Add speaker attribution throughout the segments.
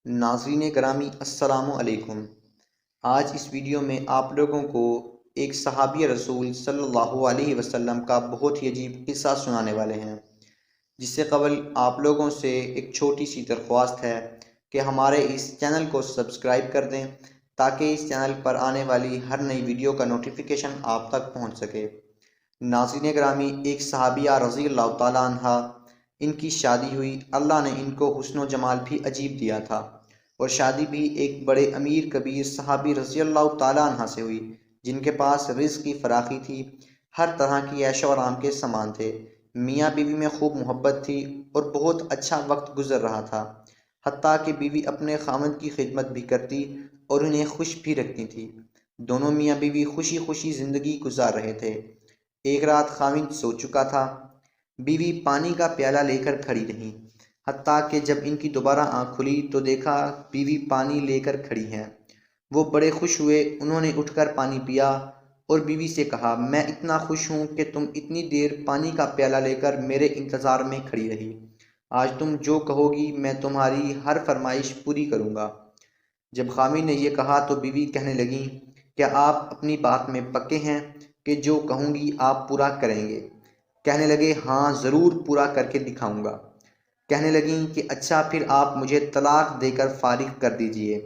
Speaker 1: ناظرین گرامی السلام علیکم۔ آج اس ویڈیو میں آپ لوگوں کو ایک صحابی رسول صلی اللہ علیہ وسلم کا بہت ہی عجیب قصہ سنانے والے ہیں۔ جس سے قبل آپ لوگوں سے ایک چھوٹی سی درخواست ہے کہ ہمارے اس چینل کو سبسکرائب کر دیں تاکہ اس چینل پر آنے والی ہر نئی ویڈیو کا نوٹیفیکیشن آپ تک پہنچ سکے۔ ناظرین گرامی، ایک صحابیہ رضی اللہ تعالیٰ عنہ، ان کی شادی ہوئی۔ اللہ نے ان کو حسن و جمال بھی عجیب دیا تھا، اور شادی بھی ایک بڑے امیر کبیر صحابی رضی اللہ تعالیٰ عنہ سے ہوئی جن کے پاس رزق کی فراخی تھی، ہر طرح کی عیش و آرام کے سامان تھے، میاں بیوی میں خوب محبت تھی اور بہت اچھا وقت گزر رہا تھا، حتیٰ کہ بیوی اپنے خاوند کی خدمت بھی کرتی اور انہیں خوش بھی رکھتی تھی۔ دونوں میاں بیوی خوشی خوشی زندگی گزار رہے تھے۔ ایک رات خاوند سو چکا تھا، بیوی پانی کا پیالہ لے کر کھڑی رہی، حتیٰ کہ جب ان کی دوبارہ آنکھ کھلی تو دیکھا بیوی پانی لے کر کھڑی ہے۔ وہ بڑے خوش ہوئے، انہوں نے اٹھ کر پانی پیا اور بیوی سے کہا، میں اتنا خوش ہوں کہ تم اتنی دیر پانی کا پیالہ لے کر میرے انتظار میں کھڑی رہی۔ آج تم جو کہو گی میں تمہاری ہر فرمائش پوری کروں گا۔ جب خاوند نے یہ کہا تو بیوی کہنے لگی، کیا آپ اپنی بات میں پکے ہیں کہ جو کہوں گی آپ پورا کریں گے؟ کہنے لگے، ہاں ضرور پورا کر کے دکھاؤں گا۔ کہنے لگیں کہ اچھا پھر آپ مجھے طلاق دے کر فارغ کر دیجئے۔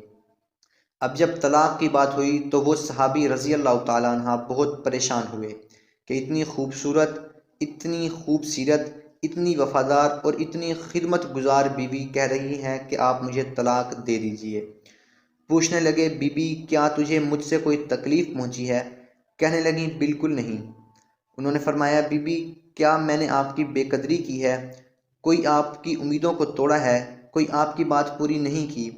Speaker 1: اب جب طلاق کی بات ہوئی تو وہ صحابی رضی اللہ تعالیٰ عنہ بہت پریشان ہوئے کہ اتنی خوبصورت، اتنی خوب سیرت، اتنی وفادار اور اتنی خدمت گزار بیوی کہہ رہی ہے کہ آپ مجھے طلاق دے دیجئے۔ پوچھنے لگے، بی بی کیا تجھے مجھ سے کوئی تکلیف پہنچی ہے؟ کہنے لگیں، بالکل نہیں۔ انہوں نے فرمایا، بی بی کیا میں نے آپ کی بے قدری کی ہے؟ کوئی آپ کی امیدوں کو توڑا ہے؟ کوئی آپ کی بات پوری نہیں کی؟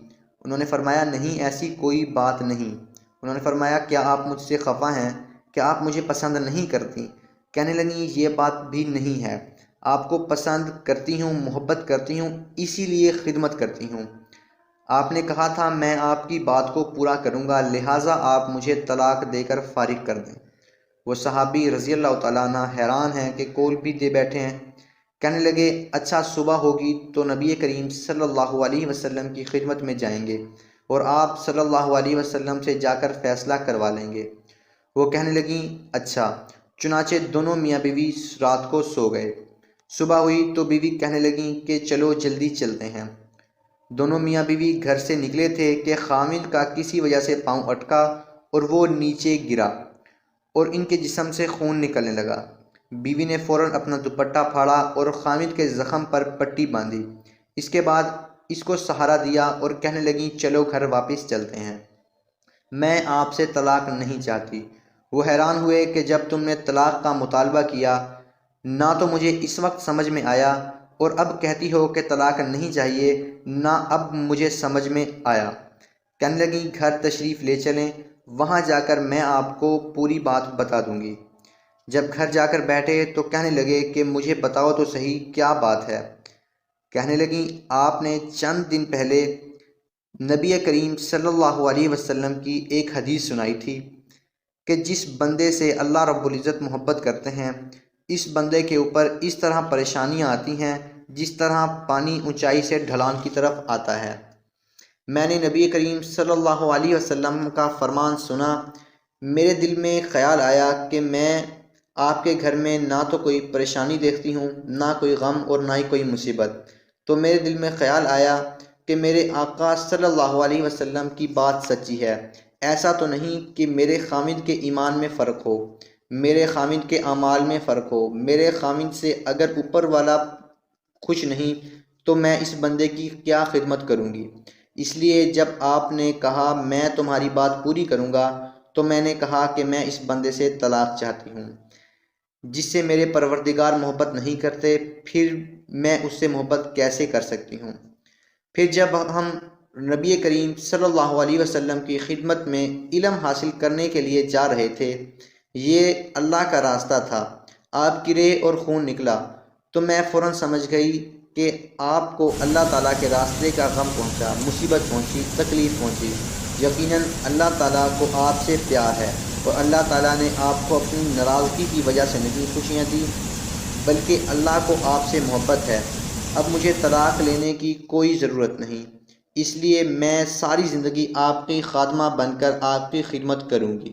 Speaker 1: انہوں نے فرمایا، نہیں ایسی کوئی بات نہیں۔ انہوں نے فرمایا، کیا آپ مجھ سے خفا ہیں؟ کیا آپ مجھے پسند نہیں کرتی؟ کہنے لگیں، یہ بات بھی نہیں ہے، آپ کو پسند کرتی ہوں، محبت کرتی ہوں، اسی لیے خدمت کرتی ہوں۔ آپ نے کہا تھا میں آپ کی بات کو پورا کروں گا، لہٰذا آپ مجھے طلاق دے کر فارغ کر دیں۔ وہ صحابی رضی اللہ تعالیٰ عنہ حیران ہیں کہ کول بھی دے بیٹھے ہیں۔ کہنے لگے، اچھا صبح ہوگی تو نبی کریم صلی اللہ علیہ وسلم کی خدمت میں جائیں گے اور آپ صلی اللہ علیہ وسلم سے جا کر فیصلہ کروا لیں گے۔ وہ کہنے لگیں، اچھا۔ چنانچہ دونوں میاں بیوی رات کو سو گئے۔ صبح ہوئی تو بیوی کہنے لگیں کہ چلو جلدی چلتے ہیں۔ دونوں میاں بیوی گھر سے نکلے تھے کہ خاوند کا کسی وجہ سے پاؤں اٹکا اور وہ نیچے گرا اور ان کے جسم سے خون نکلنے لگا۔ بیوی نے فوراً اپنا دوپٹہ پھاڑا اور خاوند کے زخم پر پٹی باندھی۔ اس کے بعد اس کو سہارا دیا اور کہنے لگیں، چلو گھر واپس چلتے ہیں، میں آپ سے طلاق نہیں چاہتی۔ وہ حیران ہوئے کہ جب تم نے طلاق کا مطالبہ کیا نہ تو مجھے اس وقت سمجھ میں آیا، اور اب کہتی ہو کہ طلاق نہیں چاہیے، نہ اب مجھے سمجھ میں آیا۔ کہنے لگیں، گھر تشریف لے چلیں، وہاں جا کر میں آپ کو پوری بات بتا دوں گی۔ جب گھر جا کر بیٹھے تو کہنے لگے کہ مجھے بتاؤ تو صحیح کیا بات ہے؟ کہنے لگیں، آپ نے چند دن پہلے نبی کریم صلی اللہ علیہ وسلم کی ایک حدیث سنائی تھی کہ جس بندے سے اللہ رب العزت محبت کرتے ہیں، اس بندے کے اوپر اس طرح پریشانیاں آتی ہیں جس طرح پانی اونچائی سے ڈھلان کی طرف آتا ہے۔ میں نے نبی کریم صلی اللہ علیہ وسلم کا فرمان سنا، میرے دل میں خیال آیا کہ میں آپ کے گھر میں نہ تو کوئی پریشانی دیکھتی ہوں، نہ کوئی غم اور نہ ہی کوئی مصیبت، تو میرے دل میں خیال آیا کہ میرے آقا صلی اللہ علیہ وسلم کی بات سچی ہے۔ ایسا تو نہیں کہ میرے خاوند کے ایمان میں فرق ہو، میرے خاوند کے اعمال میں فرق ہو، میرے خاوند سے اگر اوپر والا خوش نہیں تو میں اس بندے کی کیا خدمت کروں گی؟ اس لیے جب آپ نے کہا میں تمہاری بات پوری کروں گا تو میں نے کہا کہ میں اس بندے سے طلاق چاہتی ہوں، جس سے میرے پروردگار محبت نہیں کرتے، پھر میں اس سے محبت کیسے کر سکتی ہوں؟ پھر جب ہم نبی کریم صلی اللہ علیہ وسلم کی خدمت میں علم حاصل کرنے کے لیے جا رہے تھے، یہ اللہ کا راستہ تھا، آپ گرے اور خون نکلا تو میں فوراً سمجھ گئی کہ آپ کو اللہ تعالیٰ کے راستے کا غم پہنچا، مصیبت پہنچی، تکلیف پہنچی۔ یقیناً اللہ تعالیٰ کو آپ سے پیار ہے اور اللہ تعالیٰ نے آپ کو اپنی ناراضگی کی وجہ سے نہیں خوشیاں دی، بلکہ اللہ کو آپ سے محبت ہے۔ اب مجھے طلاق لینے کی کوئی ضرورت نہیں، اس لیے میں ساری زندگی آپ کی خادمہ بن کر آپ کی خدمت کروں گی۔